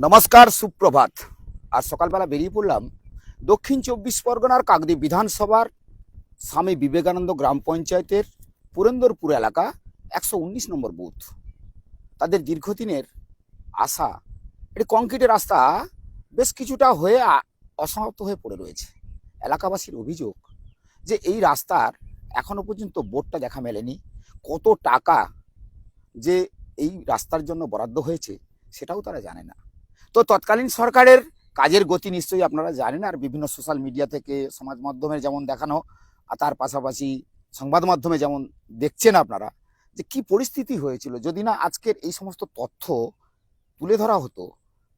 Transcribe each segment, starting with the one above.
নমস্কার, সুপ্রভাত। আজ সকালবেলা বেরিয়ে পড়লাম দক্ষিণ 24 পরগনার কাকদ্বীপ বিধানসভার স্বামী বিবেকানন্দ গ্রাম পঞ্চায়েতের পুরন্দরপুর এলাকা 119 নম্বর বুথ। তাদের দীর্ঘদিনের আশা, এটি কংক্রিটের রাস্তা বেশ কিছুটা হয়ে অসমাপ্ত হয়ে পড়ে রয়েছে। এলাকাবাসীর অভিযোগ যে এই রাস্তার এখনো পর্যন্ত বোর্ডটা দেখা মেলেনি। কত টাকা যে এই রাস্তার জন্য বরাদ্দ হয়েছে সেটাও তারা জানে না। তো তৎকালীন সরকারের কাজের গতি নিশ্চয়ই আপনারা জানেন, আর বিভিন্ন সোশ্যাল মিডিয়া থেকে সমাজ মাধ্যমে যেমন দেখানো, আর তার পাশাপাশি সংবাদ মাধ্যমে যেমন দেখছেন আপনারা যে কি পরিস্থিতি হয়েছিল। যদি না আজকের এই সমস্ত তথ্য তুলে ধরা হতো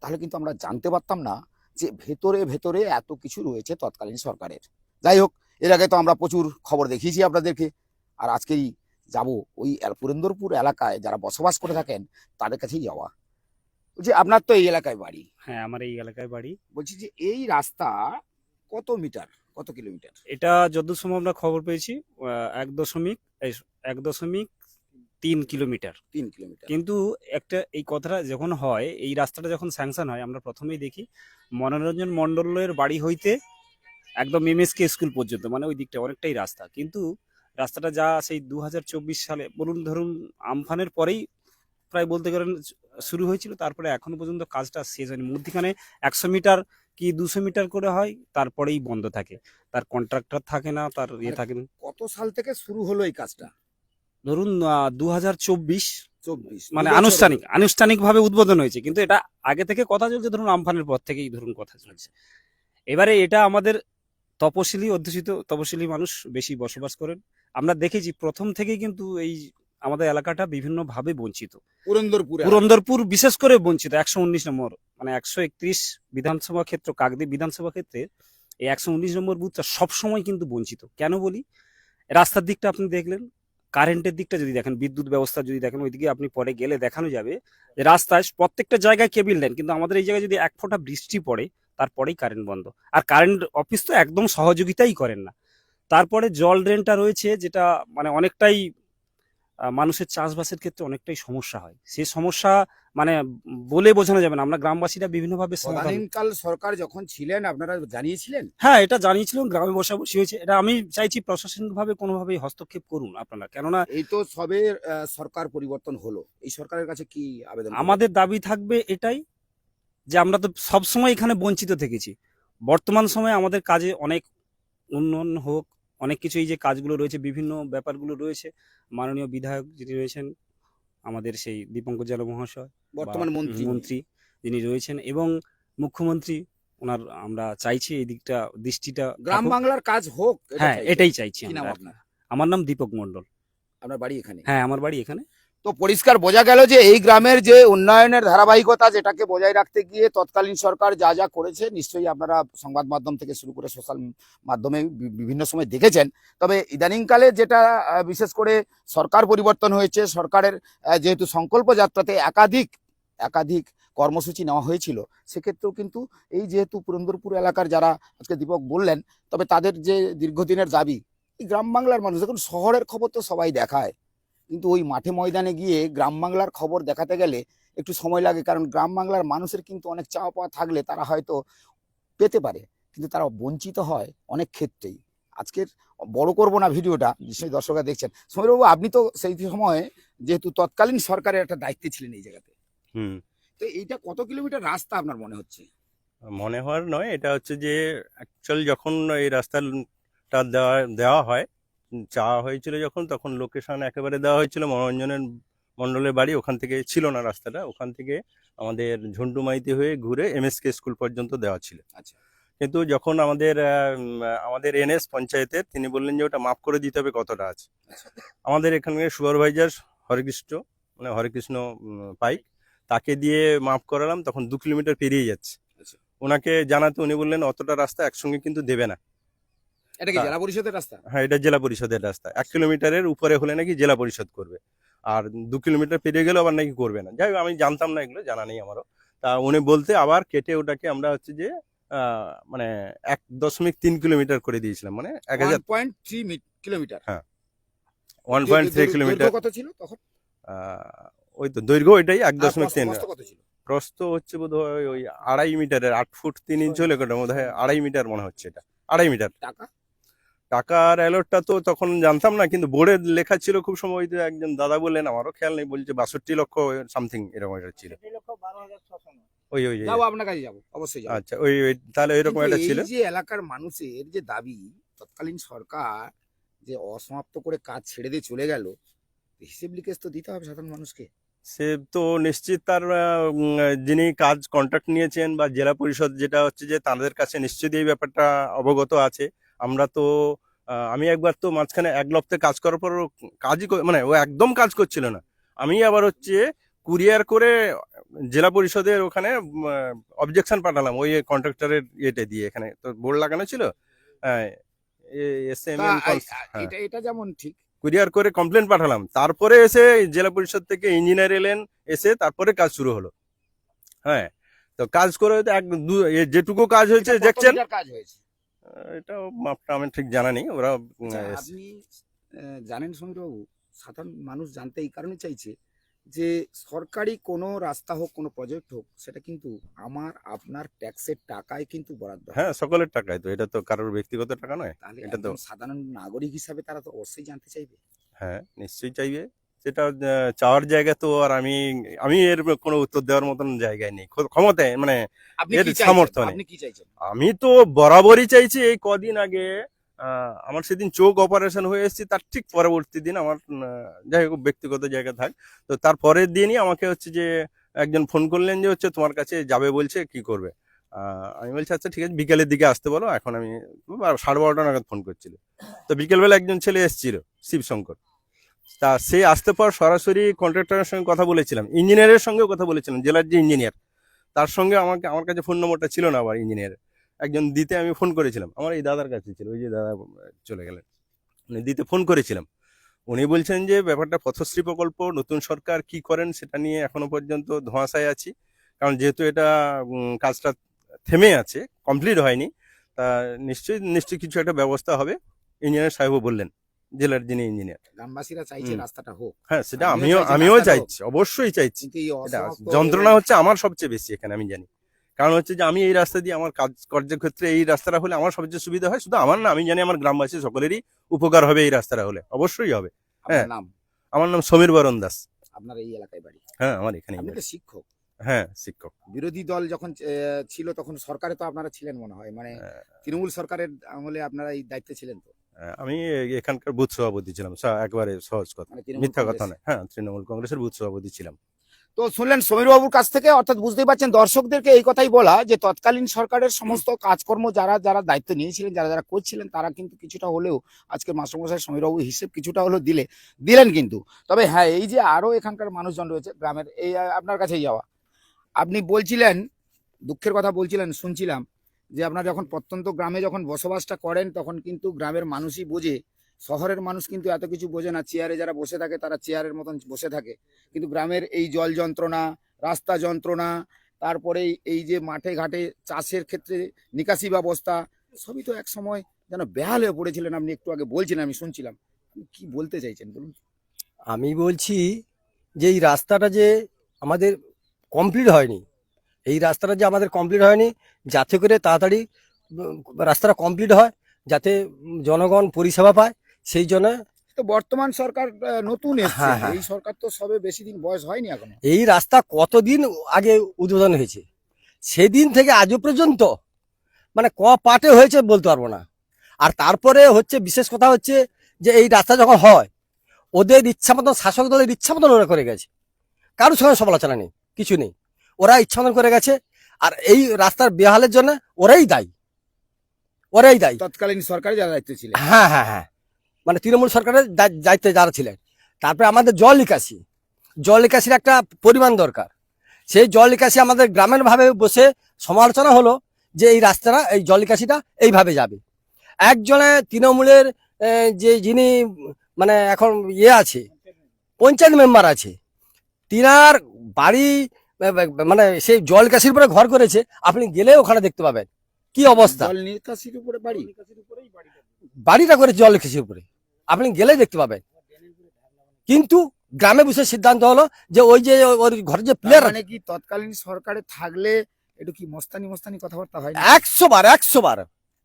তাহলে কিন্তু আমরা জানতে পারতাম না যে ভেতরে ভেতরে এত কিছু রয়েছে তৎকালীন সরকারের। যাই হোক, এর আগে তো আমরা প্রচুর খবর দেখিয়েছি আপনাদেরকে, আর আজকেই যাব ওই পুরন্দরপুর এলাকায় যারা বসবাস করে থাকেন তাদের কাছেই যাওয়া। যে আপনার তো এই এলাকায় বাড়ি। হ্যাঁ, আমার এই এলাকায় বাড়ি। বলছি যে এই রাস্তা কত মিটার, কত কিলোমিটার? এটা যতদূর সম্ভব আমরা খবর পেয়েছি 1.3 কিলোমিটার। 3 কিলোমিটার। কিন্তু একটা এই কথাটা যখন হয়, এই রাস্তাটা যখন স্যাংশন হয়, আমরা প্রথমেই দেখি মনোরঞ্জন মণ্ডলের বাড়ি হইতে একদম এমএসকে স্কুল পর্যন্ত, মানে ওই দিকটা অনেকটাই রাস্তা। কিন্তু রাস্তাটা যা সেই 2024 সালে ধরুন আমফানের পরেই প্রায় বলতে গেলেন শুরু হয়েছিল, তারপরে এখনো পর্যন্ত কাজটা শেষ হয়নি। মধ্যখানে 100 মিটার কি 200 মিটার করে হয়, তারপরেই বন্ধ থাকে। তার কন্ট্রাক্টর থাকে না, তার থাকে না। কত সাল থেকে শুরু হলো এই কাজটা? ধরুন 2024 24 মানে দুবছর হলো। আনুষ্ঠানিকভাবে উদ্বোধন হয়েছে, কিন্তু এটা আগে থেকে কথা চলছে, ধরুন আমফানের পর থেকেই ধরুন কথা চলছে। এবারে এটা আমাদের তপশিলি অধ্যুষিত তপশিলি মানুষ বেশি বসবাস করেন। আমরা দেখেছি প্রথম থেকেই কিন্তু এই আমাদের এলাকাটা বিভিন্নভাবে বঞ্চিত। পুরন্দরপুর বিশেষ করে বঞ্চিত। 119 নম্বর মানে 131 বিধানসভা ক্ষেত্র, কাকদ্বীপ বিধানসভা ক্ষেত্রে এই 119 নম্বর বুথটা সবসময় কিন্তু বঞ্চিত। কেন বলি, রাস্তার দিকটা আপনি দেখলেন, কারেন্টের দিকটা যদি দেখেন, বিদ্যুৎ ব্যবস্থা যদি দেখেন, ওইদিকে আপনি পরে গেলে দেখানো যাবে যে রাস্তায় প্রত্যেকটা জায়গায় কেবিল দেন, কিন্তু আমাদের এই জায়গায় যদি এক ফোঁটা বৃষ্টি পড়ে তারপরেই কারেন্ট বন্ধ। আর কারেন্ট অফিস তো একদম সহযোগিতাই করেন না। তারপরে জল ড্রেনটা রয়েছে, যেটা মানে অনেকটাই মানুষের চাষবাসের ক্ষেত্রে অনেকটাই সমস্যা হয়। সেই সমস্যা মানে বলে বোঝানো যাবে না। আমরা গ্রামবাসীরা বিভিন্নভাবে সমাধান। তদানীন্তন সরকার যখন ছিলেন আপনারা জানিয়েছিলেন? হ্যাঁ, এটা জানিয়েছিলাম, গ্রামে বসাবসি হয়েছে। এটা আমি চাইছি প্রশাসনিকভাবে কোনোভাবেই হস্তক্ষেপ করুন আপনারা, কেননা এই তো সবে সরকার পরিবর্তন হলো, এই সরকারের কাছে কি আবেদন করবেন? আমাদের দাবি থাকবে এটাই যে আমরা তো সবসময় এখানে বঞ্চিত থেকেছি। বর্তমান সময়ে আমাদের কাজে অনেক উন্নয়ন হোক, অনেক কিছু এই যে কাজগুলো রয়েছে, বিভিন্ন ব্যাপারগুলো রয়েছে। মাননীয় বিধায়ক যিনি রয়েছেন আমাদের, সেই দীপঙ্কর জানা মহাশয়, বর্তমান মন্ত্রী যিনি রয়েছেন, এবং মুখ্যমন্ত্রী, ওনার আমরা চাইছি এই দিকটা দৃষ্টিটা গ্রাম থাকুক। বাংলার কাজ হোক, হ্যাঁ, এটাই চাইছি কি নাম আমরা। আপনার? আমার নাম দীপক মণ্ডল। আপনার বাড়ি এখানে? হ্যাঁ, আমার বাড়ি এখানে। তো পরিষ্কার বোঝা গেল যে এই গ্রামের যে উন্নয়নের ধারাবাহিকতা, যেটাকে বজায় রাখতে গিয়ে তৎকালীন সরকার যা যা করেছে নিশ্চয়ই আপনারা সংবাদ মাধ্যম থেকে শুরু করে সোশ্যাল মাধ্যমে বিভিন্ন সময় দেখেছেন। তবে ইদানিংকালে যেটা বিশেষ করে সরকার পরিবর্তন হয়েছে, সরকারের যেহেতু সংকল্প যাত্রাতে একাধিক একাধিক কর্মসূচি নেওয়া হয়েছিল, সেক্ষেত্রেও কিন্তু এই যেহেতু পুরন্দরপুর এলাকার যারা আজকে দীপক বললেন, তবে তাদের যে দীর্ঘদিনের দাবি, এই গ্রাম বাংলার মানুষ, দেখুন শহরের খবর তো সবাই দেখায়, কিন্তু ওই মাঠে ময়দানে গিয়ে গ্রাম বাংলার খবর দেখাতে গেলে একটু সময় লাগে। কারণ গ্রাম বাংলার মানুষের কিন্তু অনেক চাওয়া পাওয়া থাকলে তারা হয়তো পেতে পারে, কিন্তু তারা বঞ্চিত হয় অনেক ক্ষেত্রেই। আজকের বড় করব না ভিডিওটা, নিশ্চয়ই দর্শকরা দেখছেন। সমীরবাবু, আপনি তো সেই সময় যেহেতু তৎকালীন সরকারের একটা দায়িত্বে ছিলেন এই জায়গাতে, তো এইটা কত কিলোমিটার রাস্তা আপনার মনে হচ্ছে? মনে হওয়ার নয়, এটা হচ্ছে যে অ্যাকচুয়াল যখন এই রাস্তাটা দেওয়া হয়, চাওয়া হয়েছিল যখন, তখন লোকেশন একেবারে দেওয়া হয়েছিল মনোরঞ্জনের মণ্ডলের বাড়ি, ওখান থেকে ছিল না রাস্তাটা, ওখান থেকে আমাদের ঝন্টু মাইতি হয়ে ঘুরে এমএসকে স্কুল পর্যন্ত দেওয়া ছিল। আচ্ছা। কিন্তু যখন আমাদের এনএস পঞ্চায়েতের, তিনি বললেন যে ওটা মাফ করে দিতে হবে কতটা আছে। আমাদের এখানকার সুপারভাইজার হরেকৃষ্ণ পাইক, তাকে দিয়ে মাফ করালাম, তখন 2 কিলোমিটার পেরিয়ে যাচ্ছে। ওনাকে জানাতে উনি বললেন অতটা রাস্তা একসঙ্গে কিন্তু দেবে না। এটা কি জেলা পরিষদের রাস্তা? হ্যাঁ, এটা জেলা পরিষদের রাস্তা। 1 কিলোমিটারের উপরে হলে নাকি জেলা পরিষদ করবে, আর 2 কিলোমিটার পেরিয়ে গেলে আবার নাকি করবে না। যাই হোক, আমি জানতাম না, এগুলো জানা নেই আমারও। তা উনি বলতে আবার কেটে ওটাকে আমরা হচ্ছে যে মানে 1.3 কিলোমিটার করে দিয়েছিলাম, মানে 1.3 কিলোমিটার। হ্যাঁ, 1.3 কিলোমিটার। কত ছিল তখন? ওই তো দৈর্ঘ্য এটাই 1.3। কত ছিল? প্রস্থ হচ্ছে বোধ হয় ওই 2.5 মিটারের, 8 ফুট 3 ইঞ্চ হলে কোটা বোধ হয় 2.5 মিটার মনে হচ্ছে, এটা 2.5 মিটার। টাকা টাকার অ্যালোটটা তো তখন জানতাম না, কিন্তু বোর্ডে লেখা ছিল খুব সময়, ওই যে একজন দাদা বললেন, আমারও খেয়াল নেই, বলছে 62 লক্ষ সামথিং এরকম একটা ছিল। ওই ওই যাবো, আপনার কাছে যাবো, অবশ্যই যাবো। আচ্ছা, ওই ওই তাহলে এরকম কিন্তু একটা এই ছিল। যে এলাকার মানুষের যে দাবি, তৎকালীন সরকার যে অসমাপ্ত করে কাজ ছেড়ে দিয়ে চলে গেল, হিসেব লিখেজ তো দিতে হবে সাধারণ মানুষকে। সে তো নিশ্চিত তার যিনি কাজ কন্ট্রাক্ট নিয়েছেন বা জেলা পরিষদ, যেটা হচ্ছে যে তাদের কাছে নিশ্চয়ই এই ব্যাপারটা অবগত আছে। আমরা তো আমি একবার তো মাঝখানে 1 লপ্তে কাজ করার পর কাজই মানে ও একদম কাজ করছিল না, আমি আবার হচ্ছে কুরিয়ার করে জেলা পরিষদের ওখানে অবজেকশন পাঠালাম ওই কন্ট্রাক্টরের ইয়েতে দিয়ে, এখানে তো বোর্ড লাগানো ছিল। হ্যাঁ, এসএমএন, এটা এটা যেমন ঠিক, কুরিয়ার করে কমপ্লেন পাঠালাম, তারপরে এসে জেলা পরিষদ থেকে ইঞ্জিনিয়ার এলেন, এসে তারপরে কাজ শুরু হলো। হ্যাঁ, তো কাজ করে হয়তো যেটুকু কাজ হয়েছে এটা কত দেখছেন। মিটার কাজ হয়েছে? এটা মাপটা আমি ঠিক জানা নেই, ওরা আচ্ছা, আপনি জানেন সমীরবাবু, সাধারণ মানুষ জানতে এই কারণে চাইছে যে সরকারি কোনো রাস্তা হোক, কোনো প্রজেক্ট হোক, সেটা কিন্তু আমার আপনার ট্যাক্সের টাকায় কিন্তু বরাদ্দ হয়। হ্যাঁ, সকলের টাকায় তো, এটা তো কারোর ব্যক্তিগত টাকা নয়। তাহলে এটা তো একজন সাধারণ নাগরিক হিসাবে তারা তো অবশ্যই জানতে চাইবে। হ্যাঁ, নিশ্চয়ই চাইবে। সেটা চাওয়ার জায়গা তো, আর আমি আমি এর কোনো উত্তর দেওয়ার মতন জায়গায় নেই, ক্ষমতায় মানে আপনি এর কি চাইছেন? সামর্থ্য নেই। আপনি কি চাইছেন? আমি তো বরাবরই চাইছি। এই কদিন আগে আমার সেদিন চোখ অপারেশন হয়ে এসেছি, তার ঠিক পরবর্তী দিন আমার যাই হোক ব্যক্তিগত জায়গা থাক, তো তার পরের দিনই আমাকে হচ্ছে যে একজন ফোন করলেন যে হচ্ছে তোমার কাছে যাবে বলছে, কি করবে। আমি বলছি আচ্ছা ঠিক আছে, বিকেলের দিকে আসতে বলো। এখন আমি 12:30 নাগাদ ফোন করছিল, তো বিকেলবেলা একজন ছেলে এসেছিল, শিবশঙ্কর। তা সে আসতে পর সরাসরি কন্ট্রাক্টরের সঙ্গে কথা বলেছিলাম, ইঞ্জিনিয়ারের সঙ্গেও কথা বলেছিলাম, জেলার যে ইঞ্জিনিয়ার তার সঙ্গে আমার কাছে ফোন নম্বরটা ছিল না, আবার ইঞ্জিনিয়ার একজন দিতে আমি ফোন করেছিলাম, আমার এই দাদার কাছে ছিল, ওই যে দাদা চলে গেলেন, উনি দিতে ফোন করেছিলাম। উনি বলছেন যে ব্যাপারটা পথশ্রী প্রকল্প, নতুন সরকার কি করেন সেটা নিয়ে এখনো পর্যন্ত ধোঁয়াশায় আছি, কারণ যেহেতু এটা কাজটা থেমে আছে, কমপ্লিট হয়নি, তা নিশ্চয়ই কিছু একটা ব্যবস্থা হবে, ইঞ্জিনিয়ার সাহেবও বললেন, জেলার যিনি ইঞ্জিনিয়ার। গ্রামবাসীরা চাইছে রাস্তাটা হোক। হ্যাঁ, সেটা আমিও আমিও চাইছি রাস্তাটা চাইছি, অবশ্যই চাইছি। কিন্তু এই এটা অসমাপ্ত যন্ত্রণা হচ্ছে আমার সবচেয়ে বেশি এখানে, আমি জানি। কারণ হচ্ছে যে আমি এই রাস্তা দিয়ে আমার কার্যের ক্ষেত্রে এই রাস্তাটা হলে আমার সবচেয়ে সুবিধা হয়, শুধু আমার না, আমি জানি আমার গ্রামবাসী সকলেরই উপকার হবে এই রাস্তাটা হলে, অবশ্যই হবে। আপনার হ্যাঁ, নাম? আমার নাম সমীর বরণ দাস। আপনার এই এলাকায় বাড়ি? হ্যাঁ, আমার এখানেই আপনি বাড়ি। তো শিক্ষক। হ্যাঁ, শিক্ষক। বিরোধী দল যখন ছিল তখন সরকারে তো আপনারা ছিলেন মনে হয়, মানে তৃণমূল সরকারের আমলে আপনারা এই দায়িত্বে ছিলেন তো? আমি এখানকার বুথ সভাপতি ছিলাম, একবারে সহজ কথা, মানে তৃণমূল মিথ্যা কথা কংগ্রেস। নয়। হ্যাঁ, তৃণমূল কংগ্রেসের বুথ সভাপতি ছিলাম। তো শুনলেন সমীরবাবুর কাছ থেকে, অর্থাৎ বুঝতেই পারছেন দর্শকদেরকে এই কথাই বলা যে তৎকালীন সরকারের সমস্ত কাজকর্ম যারা যারা দায়িত্ব নিয়েছিলেন, যারা যারা করছিলেন, তারা কিন্তু কিছুটা হলেও আজকে মাস্টারমশাই সমীরবাবু হিসেব কিছুটা হলেও দিলেন কিন্তু। তবে হ্যাঁ, এই যে আরো এখানকার মানুষজন রয়েছে গ্রামের, এই আপনার কাছেই যাওয়া, আপনি বলছিলেন, দুঃখের কথা বলছিলেন, শুনছিলাম যে আপনার যখন প্রত্যন্ত গ্রামে যখন বসবাসটা করেন, তখন কিন্তু গ্রামের মানুষই বোঝে, শহরের মানুষ কিন্তু এত কিছু বোঝে না। চেয়ারে যারা বসে থাকে তারা চেয়ারের মতন বসে থাকে, কিন্তু গ্রামের এই জল যন্ত্রণা, রাস্তা যন্ত্রণা, তারপরে এই যে মাঠে ঘাটে চাষের ক্ষেত্রে নিকাশি ব্যবস্থা, সবই তো এক সময় যেন বেহাল হয়ে পড়েছিলেন। আপনি একটু আগে বলছিলেন, আমি শুনছিলাম, আপনি কি বলতে চাইছেন বলুন? আমি বলছি যে এই রাস্তাটা যে আমাদের কমপ্লিট হয়নি, এই রাস্তাটা যে আমাদের কমপ্লিট হয়নি, যাতে করে তাড়াতাড়ি রাস্তাটা কমপ্লিট হয়, যাতে জনগণ পরিষেবা পায়, সেই জন্য তো বর্তমান সরকার নতুন এসেছে, হ্যাঁ, হ্যাঁ। এই সরকার তো সবে বেশি দিন বয়স হয়নি এখনো। এই রাস্তা কতদিন আগে উদ্বোধন হয়েছে, সেদিন থেকে আজও পর্যন্ত মানে পার্টে হয়েছে বলতে পারবো না। আর তারপরে হচ্ছে বিশেষ কথা হচ্ছে যে এই রাস্তা যখন হয়, ওদের ইচ্ছা মতন, শাসক দলের ইচ্ছা মতন ওরা করে গেছে, কারোর সঙ্গে সমালোচনা নেই, কিছু নেই, ওরা ইচ্ছা মতন করে গেছে। আর এই রাস্তার বেহালের জন্য ওরাই দায়ী। তৎকালীন সরকারে যারা দায়িত্ব ছিলেন। হ্যাঁ হ্যাঁ হ্যাঁ, মানে তৃণমূল সরকারের দায়িত্বে যারা ছিলেন। তারপরে আমাদের জল নিকাশির একটা পরিমাণ দরকার। সেই জল নিকাশি আমাদের গ্রামের ভাবে বসে সমালোচনা হলো যে এই রাস্তাটা, এই জল নিকাশিটা এইভাবে যাবে। একজনে তৃণমূলের যিনি মানে এখন আছে, পঞ্চায়েত মেম্বার আছে, তিনার বাড়ি মানে সেই জল নিকাশির উপরে ঘর করেছে। আপনি গেলে ওখানে দেখতে পাবেন কি অবস্থা। জল নিকাশির উপরে বাড়ি, বাড়িটা করেছে জল নিকাশির উপরে, আপনি গেলে দেখতে পাবেন। কিন্তু গ্রামে বসে সিদ্ধান্ত হলো যে ওই যে ওর ঘরে যে তার প্লেয়ার মানে কি তৎকালীন সরকারে থাকলে একটু কি মস্তানি মস্তানি কথাবার্তা হয় না? 100 বার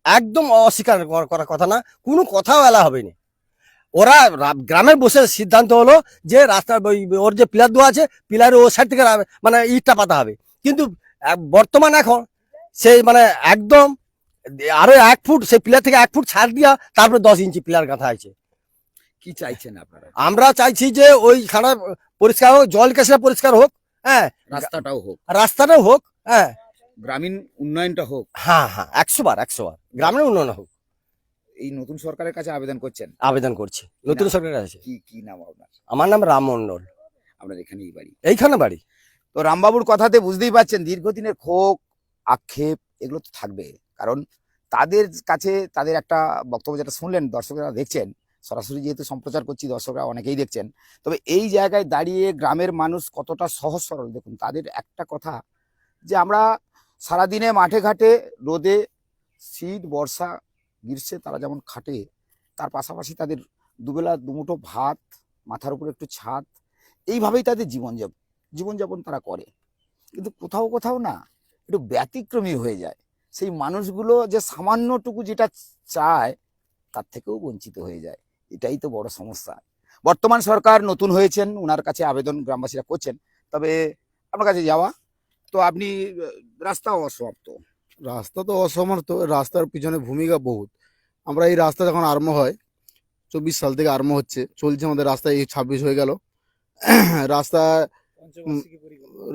একদম অস্বীকার করার কথা না, কোনো কথাও এলা হবে না। ওরা গ্রামে বসে সিদ্ধান্ত হলো যে রাস্তার ওর যে পিলার দেওয়া আছে পিলারের ও সাইড থেকে মানে ইটটা পাতা হবে। কিন্তু বর্তমান এখন সেই মানে একদম আরো 1 ফুট সেই পিলার থেকে 1 ফুট ছাড় দিয়া তারপরে 10 ইঞ্চি পিলার গাঁথা আছে। কি চাইছেন আপনারা? আমরা চাইছি যে ওই খানা পরিষ্কার হোক, জল কাশিটা পরিষ্কার হোক, হ্যাঁ, রাস্তাটাও হোক, রাস্তাটাও হোক, হ্যাঁ গ্রামীণ উন্নয়নটা হোক। হ্যাঁ হ্যাঁ 100 বার গ্রামের উন্নয়ন হোক এই নতুন সরকারের কাছে আবেদন করছেন? আবেদন করছি নতুন না। সরকারের কাছে। কি কি নাম আপনার? আমার নাম রাম মন্ডল, আপনার এখানেই বাড়ি? এইখানে বাড়ি। তো রামবাবুর কথাতে বুঝতেই পারছেন দীর্ঘদিনের ক্ষোভ আক্ষেপ এগুলো তো থাকবে, কারণ তাদের কাছে তাদের একটা বক্তব্য যেটা শুনলেন, দর্শকরা দেখছেন, সরাসরি যেহেতু সম্প্রচার করছি দর্শকরা অনেকেই দেখছেন। তবে এই জায়গায় দাঁড়িয়ে গ্রামের মানুষ কতটা সহজ সরল দেখুন, তাদের একটা কথা যে আমরা সারাদিনে মাঠে ঘাটে রোদে শীত বর্ষা গ্রীষ্মে তারা যেমন খাটে, তার পাশাপাশি তাদের দুবেলা দুমুঠো ভাত, মাথার উপর একটু ছাদ, এইভাবেই তাদের জীবনযাপন তারা করে। কিন্তু কোথাও কোথাও না একটু ব্যতিক্রমী হয়ে যায়, সেই মানুষগুলো যে সামান্যটুকু যেটা চায় তার থেকেও বঞ্চিত হয়ে যায়। এটাই তো বড় সমস্যা। বর্তমান সরকার নতুন হয়েছেন, ওনার কাছে আবেদন গ্রামবাসীরা করছেন। তবে আপনার কাছে যাওয়া তো আপনি রাস্তা অসমাপ্ত। রাস্তা তো অসমর্থ, রাস্তার পিছনে ভূমিকা বহুত। আমরা এই রাস্তা যখন আরম্ভ হয় 24 সাল থেকে আরম্ভ হচ্ছে, চলছে আমাদের রাস্তা, এই 26 হয়ে গেল রাস্তা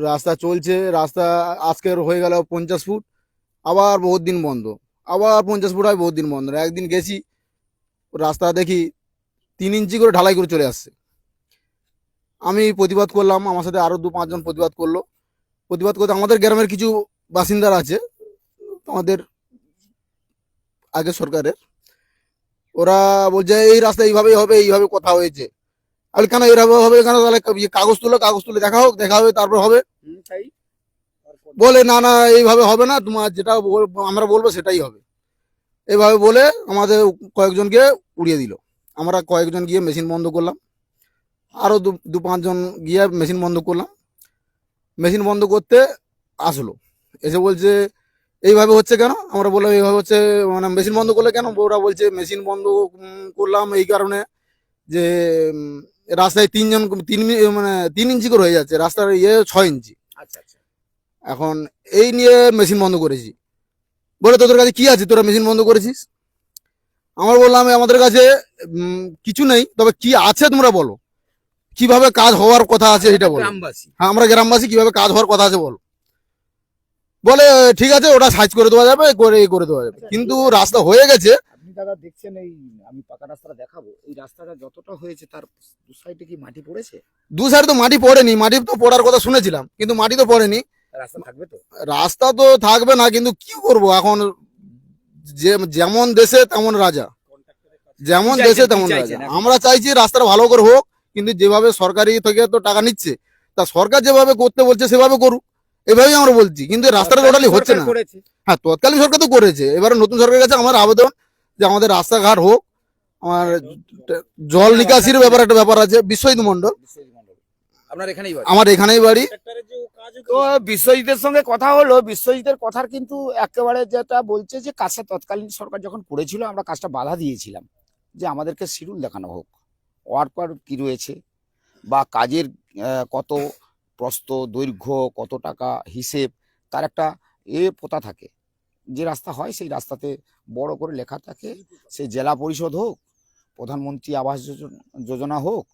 রাস্তা চলছে। রাস্তা আজকের হয়ে গেল 50 ফুট, আবার বহুত দিন বন্ধ, আবার 50 ফুট হয় বহুত দিন বন্ধ। একদিন গেছি রাস্তা দেখি 3 ইঞ্চি করে ঢালাই করে চলে আসছে। আমি প্রতিবাদ করলাম, আমার সাথে আরো 2-5 জন প্রতিবাদ করলো। প্রতিবাদ করতে আমাদের গ্রামের কিছু বাসিন্দারা আছে আমাদের আগের সরকারের, ওরা বলছে এই রাস্তা এইভাবেই হবে, এইভাবে কথা হয়েছে। আমি কেন এইভাবে হবে, কেন তাহলে কাগজ তুলে দেখা হোক, দেখা হবে তারপর হবে। বলে না না এইভাবে হবে না, তোমার যেটা আমরা বলবো সেটাই হবে। এইভাবে বলে আমাদের কয়েকজনকে উড়িয়ে দিল। আমরা কয়েকজন গিয়ে মেশিন বন্ধ করলাম, আরো 2-5 জন গিয়ে মেশিন বন্ধ করলাম। মেশিন বন্ধ করতে আসলো, এসে বলছে এইভাবে হচ্ছে কেন? আমরা বললাম এইভাবে হচ্ছে মানে মেশিন বন্ধ করলে কেন? ওরা বলছে মেশিন বন্ধ করলাম এই কারণে যে রাস্তায় 3 ইঞ্চি করে হয়ে যাচ্ছে, রাস্তার 6 ইঞ্চি। আচ্ছা আচ্ছা। এখন এই নিয়ে মেশিন বন্ধ করেছি। বলে তোদের কাছে কি আছে, তোরা মেশিন বন্ধ করেছিস? আমরা বললাম আমাদের কাছে কিছু নেই, তবে কি আছে তোমরা বলো, কিভাবে কাজ হওয়ার কথা আছে সেটা বলো। গ্রামবাসী হ্যাঁ আমরা গ্রামবাসী, কিভাবে কাজ হওয়ার কথা আছে বলো। বলে ঠিক আছে ওটা সাইজ করে দেওয়া যাবে, করে দেওয়া যাবে। কিন্তু রাস্তা হয়ে গেছে। আপনি দাদা দেখছেন, এই আমি পাকা রাস্তাটা দেখাবো, এই রাস্তাটা যতটা হয়েছে তার দু সাইডে কি মাটি পড়েছে? দু সাইড তো মাটি পড়েনি, মাটি তো পড়ার কথা শুনেছিলাম কিন্তু মাটি তো পড়েনি। রাস্তা থাকবে তো? রাস্তা তো থাকবে না, কিন্তু কি করব এখন, যেমন দেশে তেমন রাজা, যেমন দেশে তেমন রাজা। আমরা চাইছি রাস্তাটা ভালো করে হোক, কিন্তু যেভাবে সরকারি থেকে তো টাকা নিচ্ছে, তা সরকার যেভাবে করতে বলছে সেভাবে করুক, এভাবেই আমরা বলছি। কিন্তু রাস্তাটা টোটালি হচ্ছে না। হ্যাঁ তৎকালীন সরকার তো করেছে, এবারে নতুন সরকারের কাছে আমার আবেদন যে আমাদের রাস্তাঘাট হোক। আমার জল নিকাশির ব্যাপার একটা ব্যাপার আছে। বিশ্বজিৎ মন্ডল, আপনার এখানেই বাড়ি? আমার এখানেই বাড়ি। তো বিশ্বজিতের সঙ্গে কথা হলো, বিশ্বজিতের কথার কিন্তু একেবারে যেটা বলছে যে কাজটা তৎকালীন সরকার যখন করেছিল আমরা কাজটা বাধা দিয়েছিলাম, যে আমাদেরকে শিডিউল দেখানো হোক, ওয়ার্কার কি রয়েছে বা কাজের কত প্রস্থ দৈর্ঘ্য কত টাকা হিসেব, তার একটা পোতা থাকে। যে রাস্তা হয় সেই রাস্তাতে বড় করে লেখা থাকে, সেই জেলা পরিষদ হোক, প্রধানমন্ত্রী আবাস যোজনা হোক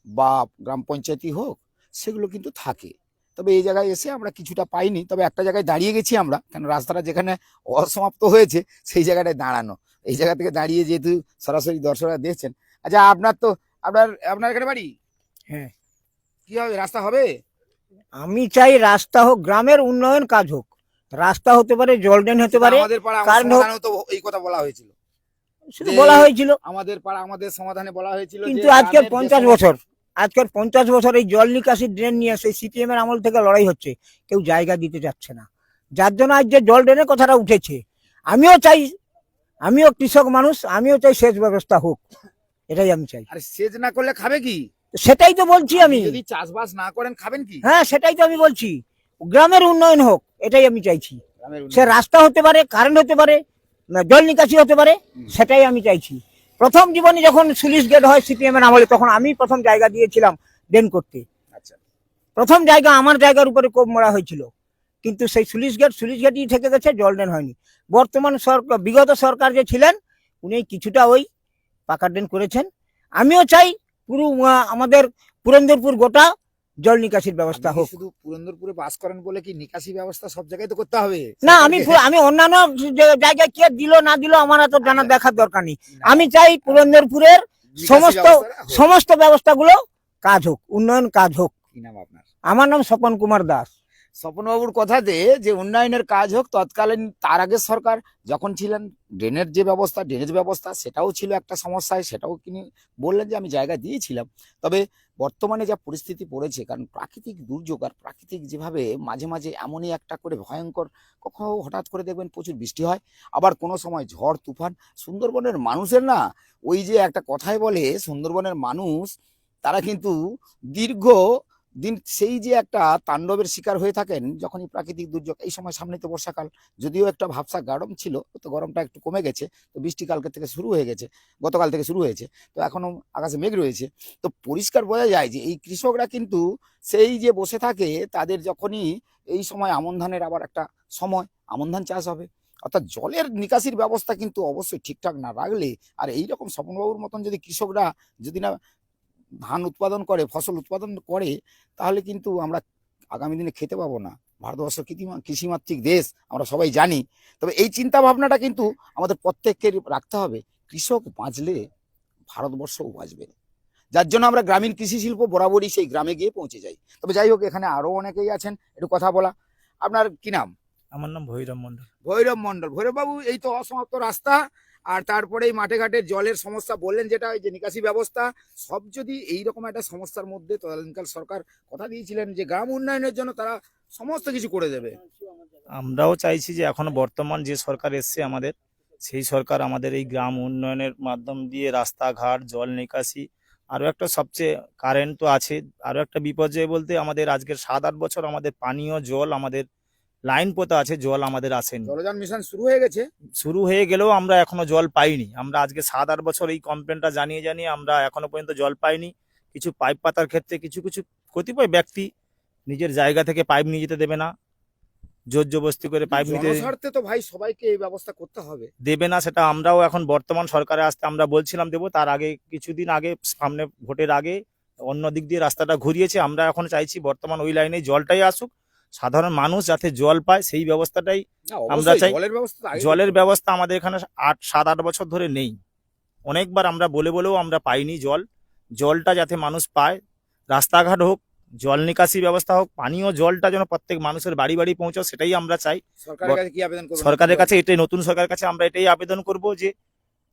বা গ্রাম পঞ্চায়েতই হোক, সেগুলো কিন্তু থাকে। তবে এই জায়গায় এসে আমরা কিছুটা পাইনি, তবে একটা জায়গায় দাঁড়িয়ে গেছি আমরা, কেন রাস্তাটা যেখানে অসমাপ্ত হয়েছে সেই জায়গাটায় দাঁড়ানো। এই জায়গা থেকে দাঁড়িয়ে যেহেতু সরাসরি দর্শকরা দেখছেন। আচ্ছা আপনার তো আপনার এখানে বাড়ি? হ্যাঁ। কি হবে, রাস্তা হবে? আমি চাই রাস্তা হোক, গ্রামের উন্নয়ন কাজ হোক। রাস্তা হতে পারে, জল ড্রেন হতে পারে, আমাদের পাড়া কারণ সমাধানেও তো এই কথা বলা হয়েছিল, শুধু যে বলা হয়েছিল। আমাদের পাড়া আমাদের সমাধানে বলা হয়েছিল কিন্তু যে আজকের গ্রামের যে 50 সমস্ত- বছর, আজকের 50 বছর এই জল নিকাশি ড্রেন নিয়ে সেই সিপিএম এর আমল থেকে লড়াই হচ্ছে, কেউ জায়গা দিতে যাচ্ছে না, যার জন্য আজ যে জল ড্রেনের কথাটা উঠেছে। আমিও চাই, আমিও কৃষক মানুষ, আমিও চাই সেচ ব্যবস্থা হোক, এটাই আমি চাই। আরে সেচ না করলে খাবে কি? সেটাই তো বলছি আমি। যদি চাষবাস না করেন খাবেন কি? হ্যাঁ, সেটাই তো আমি বলছি, গ্রামের উন্নয়ন হোক, এটাই আমি চাইছি। গ্রামের সে উন্নয়ন। রাস্তা হতে পারে, কারেন্ট হতে পারে, না জল নিকাশি হতে পারে, সেটাই আমি চাইছি। প্রথম জীবনে যখন সুলিশ গেট হয় সিপিএম এর আমলে, তখন আমি প্রথম জায়গা দিয়েছিলাম ড্রেন করতে। আচ্ছা, প্রথম জায়গা আমার জায়গার উপরে কোপ মারা হয়েছিল, কিন্তু সেই সুলিশ গেটই থেকে গেছে, জল ড্রেন হয়নি। বর্তমান সরকার, বিগত সরকার যে ছিলেন, উনি কিছুটা ওই পাকা ড্রেন করেছেন। আমিও চাই পুরো আমাদের পুরন্দরপুর গোটা জল নিকাশির ব্যবস্থা আপনি হোক। শুধু পুরন্দরপুরে বাস করেন বলে কি নিকাশি ব্যবস্থা সব জায়গায় তো করতে হবে? না, আমি অন্যান্য জায়গায় কে দিল না দিল আমার এত জানা দেখার দরকার নেই। না, আমি চাই পুরন্দরপুরের নিকাশি সমস্ত ব্যবস্থাটা হোক। সমস্ত ব্যবস্থাগুলো কাজ হোক, উন্নয়ন কাজ হোক। কি নাম আপনার? আমার নাম স্বপন কুমার দাস। স্বপনবাবুর কথাতে যে উন্নয়নের কাজ হোক, তৎকালীন তার আগের সরকার যখন ছিলেন, ড্রেনেজ ব্যবস্থা সেটাও ছিল একটা সমস্যায়, সেটাও তিনি বললেন যে আমি জায়গা দিয়েছিলাম। তবে বর্তমানে যা পরিস্থিতি পড়েছে, কারণ প্রাকৃতিক দুর্যোগ আর প্রাকৃতিক যেভাবে মাঝে মাঝে এমনই একটা করে ভয়ঙ্কর, কখনো হঠাৎ করে দেখবেন প্রচুর বৃষ্টি হয়, আবার কোনো সময় ঝড় তুফান। সুন্দরবনের মানুষের না, ওই যে একটা কথাই বলে, সুন্দরবনের মানুষ তারা কিন্তু দীর্ঘ দিন সেই যে একটা তাণ্ডবের শিকার হয়ে থাকেন যখনই প্রাকৃতিক দুর্যোগ। এই সময় সামনে তো বর্ষাকাল, যদিও একটা ভাবসা গরম ছিল, তো গরমটা একটু কমে গেছে, তো বৃষ্টি কালকে থেকে শুরু হয়ে গেছে, গতকাল থেকে শুরু হয়েছে, তো এখনো আকাশে মেঘ রয়েছে। তো পরিষ্কার বোঝা যায় যে এই কৃষকরা কিন্তু সেই যে বসে থাকে, তাদের যখনই এই সময় আমন ধানের আবার একটা সময়, আমন ধান চাষ হবে, অর্থাৎ জলের নিকাশির ব্যবস্থা কিন্তু অবশ্যই ঠিকঠাক না রাখলে, আর এইরকম স্বপনবাবুর মতন যদি কৃষকরা যদি না ধান উৎপাদন করে, ফসল উৎপাদন করে, তাহলে কিন্তু আমরা আগামী দিনে খেতে পাবো না। ভারতবর্ষ কৃষিমাত্রিক দেশ, আমরা সবাই জানি। তবে এই চিন্তা ভাবনাটা কিন্তু আমাদের প্রত্যেককে রাখতে হবে। কৃষক বাঁচলে ভারতবর্ষও বাঁচবে, যার জন্য আমরা গ্রামীণ কৃষি শিল্প বরাবরই সেই গ্রামে গিয়ে পৌঁছে যাই। তবে যাই হোক, এখানে আরো অনেকেই আছেন, একটু কথা বলা। আপনার কি নাম? আমার নাম ভৈরব মন্ডল। ভৈরব মন্ডল। ভৈরব বাবু, এই তো অসমাপ্ত রাস্তা, আর তারপরে এই মাঠে ঘাটে জলের সমস্যা বললেন, যেটা ওই যে নিকাশি ব্যবস্থা, সব যদি এইরকম একটা সমস্যার মধ্যে, তদানীন্তন সরকার কথা দিয়েছিলেন যে গ্রাম উন্নয়নের জন্য তারা সমস্ত কিছু করে দেবে। আমরাও চাইছি যে এখন বর্তমান যে সরকার এসছে আমাদের, সেই সরকার আমাদের এই গ্রাম উন্নয়নের মাধ্যম দিয়ে রাস্তাঘাট, জল নিকাশি, আরো একটা সবচেয়ে কারেন্ট তো আছে, আরো একটা বিপর্যয় বলতে আমাদের আজকের 7-8 বছর আমাদের পানীয় জল, আমাদের লাইন পোতা আছে, জল আমাদের আসেনি। জলযান মিশন শুরু হয়ে গেছে, শুরু হয়ে গেলেও আমরা এখনো জল পাইনি। আমরা আজকে 7-8 বছর এই কমপ্লেনটা জানিয়ে জানিয়ে আমরা এখনো পর্যন্ত জল পাইনি। কিছু পাইপ পাতার ক্ষেত্রে কিছু কিছু কতিপয় ব্যক্তি নিজের জায়গা থেকে পাইপ নিয়ে যেতে দেবে না, জোর জবরদস্তি করে পাইপ নিতে জনস্বার্থে তো ভাই সবাইকে এই ব্যবস্থা করতে হবে। দেবে না। সেটা আমরাও এখন বর্তমান সরকারে আসতে আমরা বলছিলাম দেবো, তার আগে কিছুদিন আগে সামনে ভোটের আগে অন্য দিক দিয়ে রাস্তাটা ঘুরিয়েছে। আমরা এখন চাইছি বর্তমান ওই লাইনে জলটাই আসুক, সাধারণ মানুষ যাতে জল পায় সেই ব্যবস্থাটাই না, আমরা অবশ্যই চাই। জলের ব্যবস্থা তো আগে জলের ব্যবস্থা আমাদের এখানে 7-8 বছর ধরে নেই। অনেকবার আমরা বলেও আমরা পাইনি জল। জলটা যাতে মানুষ পায়, রাস্তাঘাট হোক, জল নিকাশি ব্যবস্থা হোক, পানীয় জলটা যেন প্রত্যেক মানুষের বাড়ি বাড়ি পৌঁছায়, সেটাই আমরা চাই। সরকারের কাছে কি আবেদন করবেন? সরকারের কাছে এটাই, নতুন সরকারের কাছে আমরা এটাই আবেদন করব যে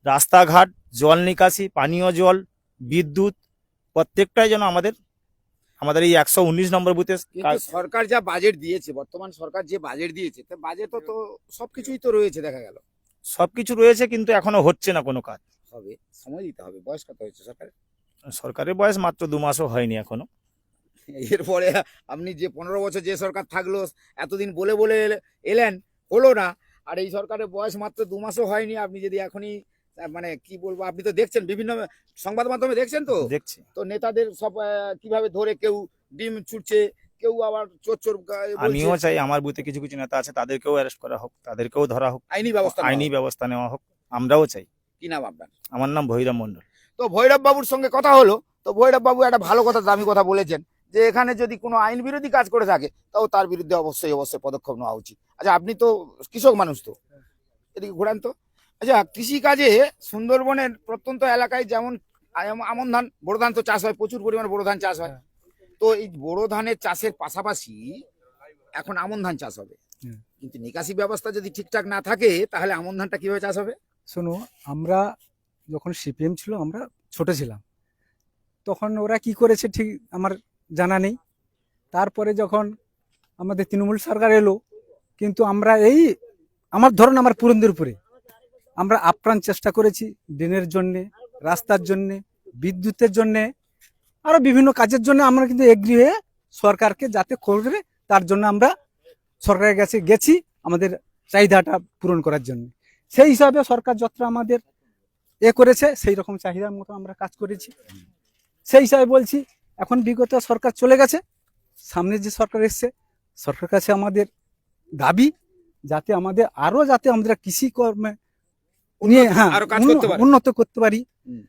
রাস্তাঘাট, জল নিকাশি, পানীয় জল, বিদ্যুৎ প্রত্যেকটাই যেন আমাদের এই 119 নম্বর বুথে কিন্তু সরকার যা বাজেট দিয়েছে, বর্তমান সরকার যে বাজেট দিয়েছে, তা বাজেটও তো সবকিছুই তো রয়েছে, দেখা গেল সবকিছু রয়েছে, কিন্তু এখনো হচ্ছে না কোনো কাজ। হবে, সময় দিতে হবে। বয়স কত হয়েছে সরকারের? সরকারের বয়স মাত্র 2 মাসও হয়নি এখনো। এরপরে আপনি যে 15 বছর যে সরকার থাকলো, এতদিন বলে বলে এলেন, হলো না, আর এই সরকারের বয়স মাত্র 2 মাসও হয়নি। আপনি যদি এখনই মানে কি বলবো, আপনি তো দেখছেন বিভিন্ন সংবাদ মাধ্যমে, দেখছেন তো দেখছি তো নেতাদের সব কিভাবে ধরে, কেউ ডিম ছুটছে, কেউ আবার চোর চোর আমিও চাই আমার বুথে কিছু কিছু নেতা আছে, তাদেরকেও অ্যারেস্ট করা হোক, তাদেরকেও ধরা হোক, আইনি ব্যবস্থা নেওয়া আইনি হোক। ব্যবস্থা নেওয়া হোক, আমরাও চাই। কি নাম আপনার? আমার নাম ভৈরব মন্ডল। তো ভৈরব বাবুর সঙ্গে কথা হলো, তো ভৈরব বাবু একটা ভালো কথা, দামি কথা বলেছেন, যে এখানে যদি কোনো আইন বিরোধী কাজ করে থাকে, তাও তার বিরুদ্ধে অবশ্যই পদক্ষেপ নেওয়া উচিত। আচ্ছা, আপনি তো কৃষক মানুষ, তো এদিকে ঘোরান তো। আচ্ছা, কৃষি কাজে সুন্দরবনের প্রত্যন্ত এলাকায় যেমন আমন ধান, বোরো ধান তো চাষ হয়, প্রচুর পরিমাণে বোরো ধান চাষ হয়। তো এই বোরো ধানের চাষের পাশাপাশি এখন আমন ধান চাষ হবে, কিন্তু নিকাশি ব্যবস্থা যদি ঠিকঠাক না থাকে, তাহলে আমন ধানটা কিভাবে চাষ হবে? শোনো, আমরা যখন সিপিএম ছিল, আমরা ছোট ছিলাম, তখন ওরা কি করেছে ঠিক আমার জানা নেই। তারপরে যখন আমাদের তৃণমূল সরকার এলো, কিন্তু আমরা আমার পুরন্দরপুরে আমরা আপ্রাণ চেষ্টা করেছি ড্রেনের জন্যে, রাস্তার জন্যে, বিদ্যুতের জন্যে, আরো বিভিন্ন কাজের জন্য আমরা কিন্তু এগ্রি হয়ে সরকারকে যাতে করবে তার জন্য আমরা সরকারের কাছে গেছি আমাদের চাহিদাটা পূরণ করার জন্য। সেই হিসাবে সরকার যতটা আমাদের করেছে সেই রকম চাহিদার মতো আমরা কাজ করেছি। সেই হিসাবে বলছি এখন বিগত সরকার চলে গেছে, সামনে যে সরকার এসছে সরকারের কাছে আমাদের দাবি যাতে যাতে আমরা কৃষি কর্মে নিয়ে আরো কাজ করতে পারে। উন্নত করতে পারি। হুম।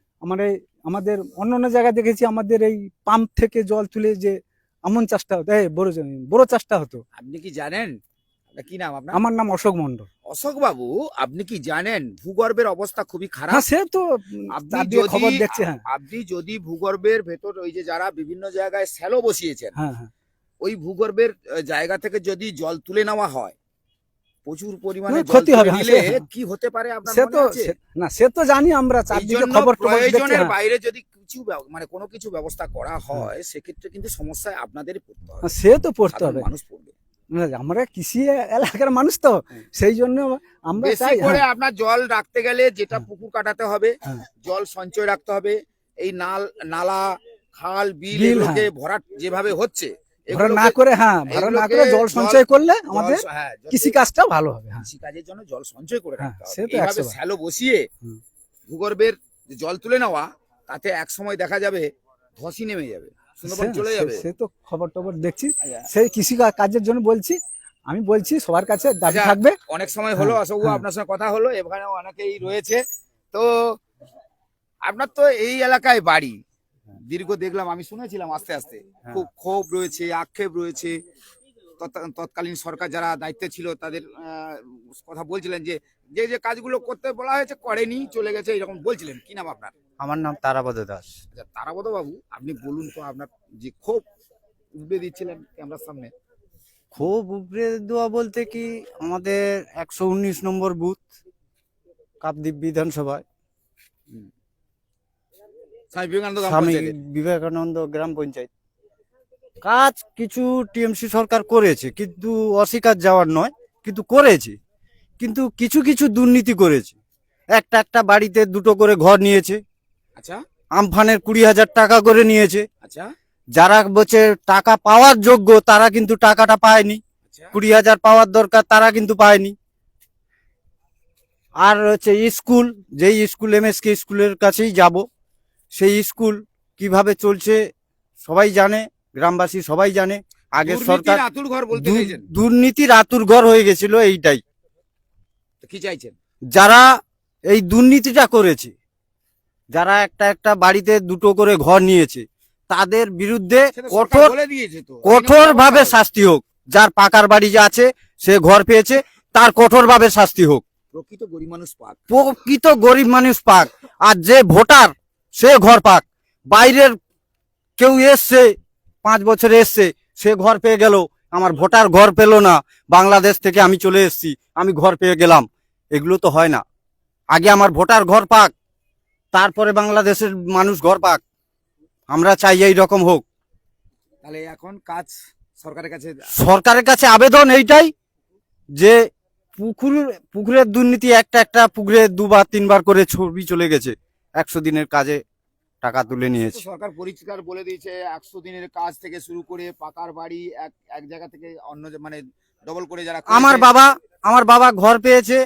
আমাদের অন্য জায়গায় দেখেছি আমাদের এই পাম্প থেকে জল তুলে যে আমন চাষটা হতো, বড় চাষটা হতো। আপনি কি জানেন, কি নাম আপনার? আমার নাম অশোক মন্ডল। অশোক বাবু, আপনি কি জানেন ভূগর্ভের অবস্থা খুবই খারাপ? হ্যাঁ, সে তো আপনি চারদিকে খবর দেখছে। হ্যাঁ আপনি যদি ভূগর্ভের ভেতর ওই যে যারা বিভিন্ন জায়গায় শ্যালো বসিয়েছেন, হ্যাঁ হ্যাঁ ওই ভূগর্ভের জায়গা থেকে যদি জল তুলে নেওয়া হয়, প্রচুর পরিমাণে জল ক্ষতি হবে। তুলে হ্যাঁ, নিলে সে- কি হতে পারে আপনার সে মনে তো আছে? সে তো জানি আমরা এই চারদিকে জন্য খবর টবর দেখছি। প্রয়োজনের হ্যাঁ। বাইরে যদি কিছু মানে কোনো কিছু ব্যবস্থা করা হয়, সেক্ষেত্রে কিন্তু সমস্যায় আপনাদেরই পড়তে হবে, সে তো পড়তে সাধারণ হবে। মানুষ পড়বে। না, আমরা কৃষি এলাকার মানুষ তো সেই জন্য আমরা বেশি চাই। করে হ্যাঁ, আপনার জল রাখতে গেলে যেটা হ্যাঁ। পুকুর কাটাতে হবে, হ্যাঁ। জল সঞ্চয় রাখতে হবে। এই নালা, খাল, বিল বিল, এগুলোকে ভরাট যেভাবে হচ্ছে, ভরা না এগুলোকে- করে ভরা না করে এগুলোকে জল সঞ্চয় করলে আমাদের কৃষি কৃষি কাজটা ভালো হবে। হ্যাঁ কাজের জন্য জল সঞ্চয় করে হ্যাঁ, রাখতে সে হবে। তো এইভাবে 100 বার। শ্যালো বসিয়ে হুম। ভূগর্ভের যে জল তুলে নেওয়া, তাতে এক সময় দেখা যাবে ধসই নেমে যাবে, সুন্দরবন চলে যাবে। সে তো খবর টবর দেখছি। আচ্ছা, সেই কৃষি কাজের জন্য বলছি, আমি বলছি সবার কাছে দাবি আচ্ছা, থাকবে। অনেক সময় হলো হ্যাঁ, অশোকবাবু, হ্যাঁ। আপনার সঙ্গে কথা হলো, এখানে অনেকেই রয়েছে। তো আপনার তো এই এলাকায় বাড়ি, দীর্ঘ দেখলাম, আমি শুনেছিলাম আস্তে আস্তে খুব ক্ষোভ রয়েছে, আক্ষেপ রয়েছে। তৎকালীন সরকার যারা দায়িত্বে ছিল তাদের কথা বলছিলেন যে যে যে কাজগুলো করতে বলা হয়েছে করেনি, চলে গেছে, এরকম বলছিলেন। কি নাম আপনার? আমার নাম তারাপদ দাস। আচ্ছা, তারাপদ বাবু, আপনি বলুন তো আপনার যে ক্ষোভ উঠবে দিচ্ছিলেন ক্যামেরার সামনে। খুব উপরে দেওয়া বলতে কি, আমাদের 119 নম্বর বুথ কাকদ্বীপ বিধানসভায় স্বামী বিবেকানন্দ গ্রাম স্বামী পঞ্চায়েতের। বিবেকানন্দ গ্রাম পঞ্চায়েত কাজ কিছু টিএমসি সরকার করেছে, কিন্তু অস্বীকার যাওয়ার নয়, কিন্তু করেছে। কিন্তু কিছু কিছু দুর্নীতি করেছে। একটা বাড়িতে 2টো করে ঘর নিয়েছে, আচ্ছা আমফানের 20,000 টাকা করে নিয়েছে। আচ্ছা যারা বলছে টাকা পাওয়ার যোগ্য তারা কিন্তু টাকাটা পায়নি, আচ্ছা 20,000 পাওয়ার দরকার তারা কিন্তু পায়নি। আর হচ্ছে স্কুল, যেই স্কুল MSK স্কুলের কাছেই যাব, সেই স্কুল কিভাবে চলছে সবাই জানে, গ্রামবাসী সবাই জানে। আগে সরকার দুর্নীতির আতুর ঘর বলতে চাইছেন? দুর্নীতির আতুর ঘর হয়ে গেছিল, এইটাই। তো কি চাইছেন? যারা এই দুর্নীতিটা করেছে, যারা একটা বাড়িতে 2টো করে ঘর নিয়েছে, তাদের বিরুদ্ধে সেটা সরকার কঠোর বলে দিয়েছে তো, কঠোর ভাবে আইনত ব্যবস্থা শাস্তি হোক। যার পাকার বাড়ি যে আছে, সে ঘর পেয়েছে, তার কঠোর ভাবে শাস্তি হোক। হোক। প্রকৃত গরিব মানুষ পাক। প্রকৃত গরিব মানুষ পাক, আর যে ভোটার সে ঘর পাক। বাইরের কেউ এসছে, 5 বছরে এসছে, সে ঘর পেয়ে গেল, আমার ভোটার ঘর পেল না, বাংলাদেশ থেকে আমি চলে এসেছি, আমি ঘর পেয়ে গেলাম। এগুলো তো হয় না। আগে আমার ভোটার ঘর পাক, তারপরে বাংলাদেশের মানুষ ঘর পাক। আমরা চাই এই রকম হোক। তাহলে এখন কাজ সরকারের কাছে। সরকারের কাছে আবেদন এইটাই যে পুকুরের দুর্নীতি, একটা পুকুরে 2বার 3বার করে ছবি চলে গেছে, 100 দিনের কাজে টাকা তুলে তো নিয়েছে। সরকার পরিষ্কার বলে দিয়েছে 100 দিনের কাজ থেকে শুরু করে পাকার বাড়ি এক জায়গা থেকে অন্য মানে ডবল করে যারা করেছে। আমার বাবা ঘর পেয়েছে,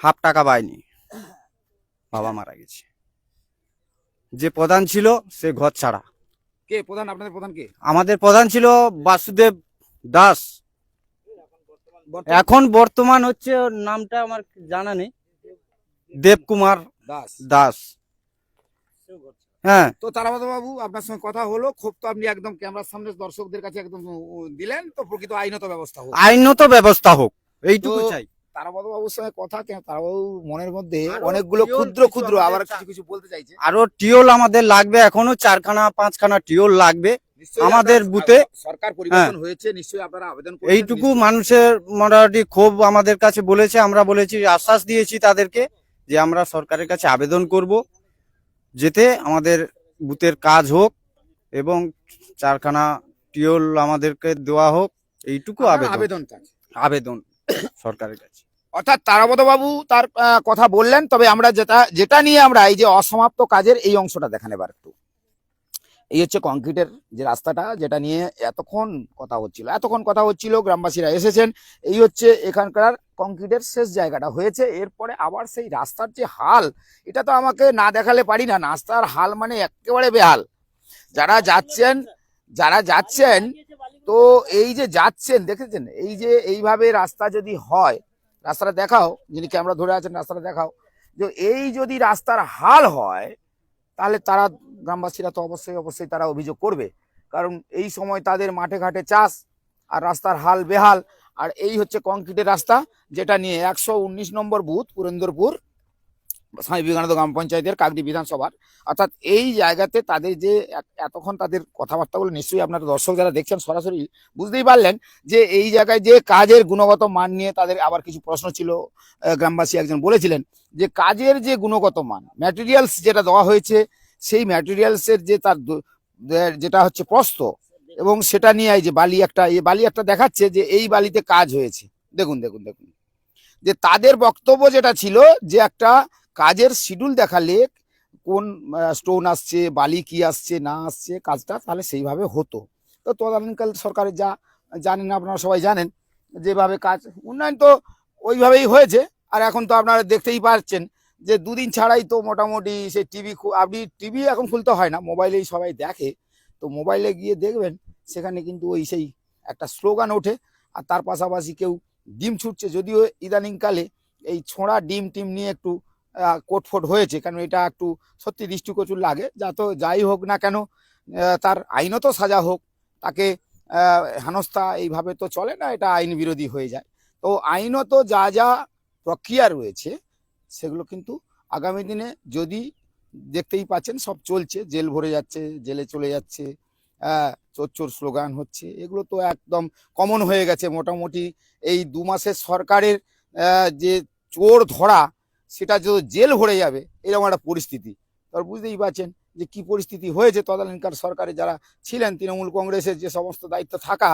হাফ টাকা পায়নি, বাবা মারা গেছে। যে প্রধান ছিল সে ঘর ছাড়া। কে প্রধান? আপনাদের প্রধান কে? আমাদের প্রধান ছিল বাসুদেব দাস। এখন বর্তমান হচ্ছে, ওর নামটা আমার জানা নেই, দেবকুমার দাস। দাস। হ্যাঁ, তো তারাপদ বাবু, আপনার সঙ্গে কথা হলো, খুব তো আপনি একদম ক্যামেরার সামনে দর্শকদের কাছে একদম দিলেন, তো প্রকৃত আইনত ব্যবস্থা হোক। আইনত ব্যবস্থা হোক, এইটুকু তো চাই। তারাপদ বাবুর সঙ্গে কথা, তারাবাবু মনের মধ্যে আরো অনেকগুলো টিওল ক্ষুদ্র কিছু ক্ষুদ্র আবার আমাদের কিছু বলতে চাইছে। আরো টিওল আমাদের লাগবে, এখনো 4খানা 5খানা টিওল লাগবে নিশ্চয়ই আমাদের আপনার বুথে। সরকার পরিবর্তন হয়েছে, নিশ্চয়ই আপনারা আবেদন করছেন। এইটুকু মানুষের মোটামুটি ক্ষোভ আমাদের কাছে বলেছে, আমরা বলেছি, আশ্বাস দিয়েছি তাদেরকে যে আমরা সরকারের কাছে আবেদন করব যেতে আমাদের বুথের কাজ হোক এবং 4খানা টিওল আমাদেরকে দেওয়া হোক, এইটুকু আপনারা আবেদন আবেদন সরকারের কাছে। অর্থাৎ তারাপদ বাবু তার কথা বললেন। তবে আমরা যেটা নিয়ে আমরা এই যে অসমাপ্ত কাজের এই অংশটা দেখেন এবার একটু। এই হচ্ছে কংক্রিটের যে রাস্তাটা, যেটা নিয়ে এতক্ষণ কথা হচ্ছিল, গ্রামবাসীরা এসেছেন। এই হচ্ছে এখানকার কংক্রিটের শেষ জায়গাটা হয়েছে। এরপরে আবার সেই রাস্তার যে হাল, এটা তো আমাকে না দেখালে পারি না। রাস্তার হাল মানে একেবারে বেহাল। যারা যাচ্ছেন তো এই যে যাচ্ছেন দেখেছেন, এই যে এইভাবে রাস্তা যদি হয়, রাস্তাটা দেখাও, যিনি ক্যামেরা ধরে আছেন রাস্তাটা দেখাও, যে এই যদি রাস্তার হাল হয় তাহলে তারা গ্রামবাসীরা তো অবশ্যই তারা অভিযোগ করবে, কারণ এই সময় তাদের মাঠে ঘাটে চাষ আর রাস্তার হাল বেহাল। আর এই হচ্ছে কংক্রিটের রাস্তা, যেটা নিয়ে 119 নম্বর বুথ পুরন্দরপুর স্বামী বিবেকানন্দ গ্রাম পঞ্চায়েতের কাকদ্বীপ বিধানসভার, অর্থাৎ এই জায়গাতে তাদের যে এতক্ষণ তাদের কথাবার্তাগুলো নিশ্চয়ই আপনারা দর্শক যারা দেখছেন সরাসরি বুঝতেই পারলেন যে এই জায়গায় যে কাজের গুণগত মান নিয়ে তাদের আবার কিছু প্রশ্ন ছিল। গ্রামবাসী একজন বলেছিলেন যে কাজের যে গুণগত মান, ম্যাটেরিয়ালস যেটা দেওয়া হয়েছে, সেই ম্যাটেরিয়ালসের যে তার যেটা হচ্ছে প্রস্থ, এবং সেটা নিয়ে এই যে বালি একটা দেখাচ্ছে যে এই বালিতে কাজ হয়েছে। দেখুন যে তাদের বক্তব্য যেটা ছিল যে একটা কাজের শিডিউল দেখালে কোন স্টোন আসছে, বালি কি আসছে না আসছে, কাজটা তাহলে সেইভাবে হতো। তো তদানীকাল সরকারের যা জানেন, আপনারা সবাই জানেন যেভাবে কাজ উন্নয়ন তো ওইভাবেই হয়েছে। আর এখন তো আপনারা দেখতেই পাচ্ছেন যে দুদিন ছাড়াই তো মোটামুটি সেই আপনি টিভি এখন খুলতে হয় না, মোবাইলেই সবাই দেখে। তো মোবাইলে গিয়ে দেখবেন সেখানে কিন্তু ওই সেই একটা স্লোগান ওঠে, আর তার পাশাপাশি কেউ ডিম ছুটছে। যদিও ইদানিংকালে এই ছোঁড়া ডিম টিম নিয়ে একটু কোটফোট হয়েছে, কারণ এটা একটু সত্যি দৃষ্টিকোচর লাগে। যাই হোক না কেন, তার আইনত সাজা হোক, তাকে হেনস্থা এইভাবে তো চলে না, এটা আইন বিরোধী হয়ে যায়। তো আইনত যা প্রক্রিয়া রয়েছে সেগুলো কিন্তু আগামী দিনে, যদি দেখতেই পাচ্ছেন সব চলছে, জেল ভরে যাচ্ছে, জেলে চলে যাচ্ছে, চোর স্লোগান হচ্ছে, এগুলো তো একদম কমন হয়ে গেছে। মোটামুটি এই 2 মাসের সরকারের যে চোর ধরা, সেটা যদি জেল ভরে যাবে এরকম একটা পরিস্থিতি, তার বুঝতেই পারছেন যে কি পরিস্থিতি হয়েছে। তদানীকার সরকারে যারা ছিলেন, তৃণমূল কংগ্রেসের যে সমস্ত দায়িত্ব থাকা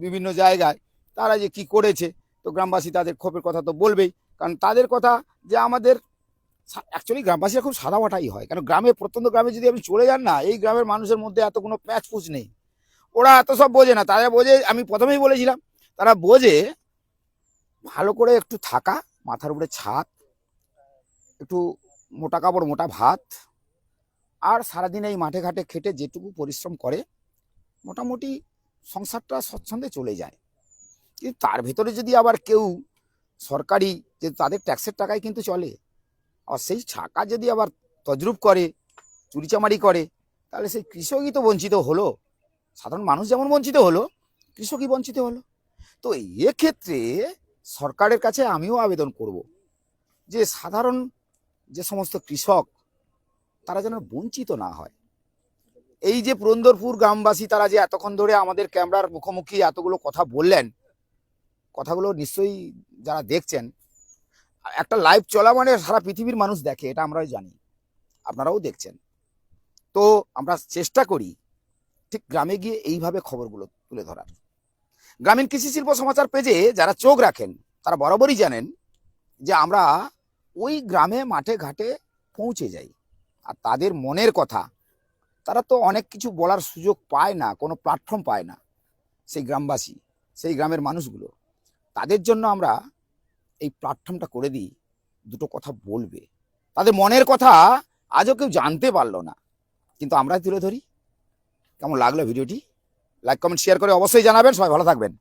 বিভিন্ন জায়গায়, তারা যে কি করেছে, তো গ্রামবাসী তাদের ক্ষোভের কথা তো বলবেই। কারণ তাদের কথা যে আমাদের অ্যাকচুয়ালি গ্রামবাসীরা খুব সাদামাটাই হয়, কারণ প্রত্যন্ত গ্রামে যদি আপনি চলে যান না, এই গ্রামের মানুষের মধ্যে এত কোনো প্যাঁচপুচ নেই, ওরা এত সব বোঝে না। তারা বোঝে, আমি প্রথমেই বলেছিলাম, তারা বোঝে ভালো করে একটু থাকা, মাথার উপরে ছাদ, একটু মোটা কাপড় মোটা ভাত, আর সারাদিন এই মাঠে ঘাটে খেটে যেটুকু পরিশ্রম করে মোটামুটি সংসারটা স্বচ্ছন্দে চলে যায়। কিন্তু তার ভেতরে যদি আবার কেউ সরকারি, যে তাদের ট্যাক্সের টাকায় কিন্তু চলে, আর সেই টাকা যদি আবার তজরুপ করে, চুরিচামারি করে, তাহলে সেই কৃষকই তো বঞ্চিত হলো। সাধারণ মানুষ যেমন বঞ্চিত হলো, কৃষকই বঞ্চিত হলো। তো এক্ষেত্রে সরকারের কাছে আমিও আবেদন করব যে সাধারণ যে সমস্ত কৃষক, তারা যেন বঞ্চিত না হয়। এই যে পুরন্দরপুর গ্রামবাসী, তারা যে এতক্ষণ ধরে আমাদের ক্যামেরার মুখোমুখি এতগুলো কথা বললেন, কথাগুলো নিশ্চয়ই যারা দেখছেন, একটা লাইভ চলা মানে সারা পৃথিবীর মানুষ দেখে, এটা আমরাও জানি, আপনারাও দেখছেন। তো আমরা চেষ্টা করি ঠিক গ্রামে গিয়ে এইভাবে খবরগুলো তুলে ধরার। গ্রামীণ কৃষি শিল্প সমাচার পেজে যারা চোখ রাখেন, তারা বরাবরই জানেন যে আমরা ওই গ্রামে মাঠে ঘাটে পৌঁছে যাই, আর তাদের মনের কথা, তারা তো অনেক কিছু বলার সুযোগ পায় না, কোনো প্ল্যাটফর্ম পায় না। সেই গ্রামবাসী, সেই গ্রামের মানুষগুলো, তাদের জন্য আমরা এই প্ল্যাটফর্মটা করে দিই, দুটো কথা বলবে। তাদের মনের কথা আজও কেউ জানতে পারলো না, কিন্তু আমরা তুলে ধরি। কেমন লাগলো ভিডিওটি? লাইক কমেন্ট শেয়ার করে অবশ্যই জানাবেন। সবাই ভালো থাকবেন।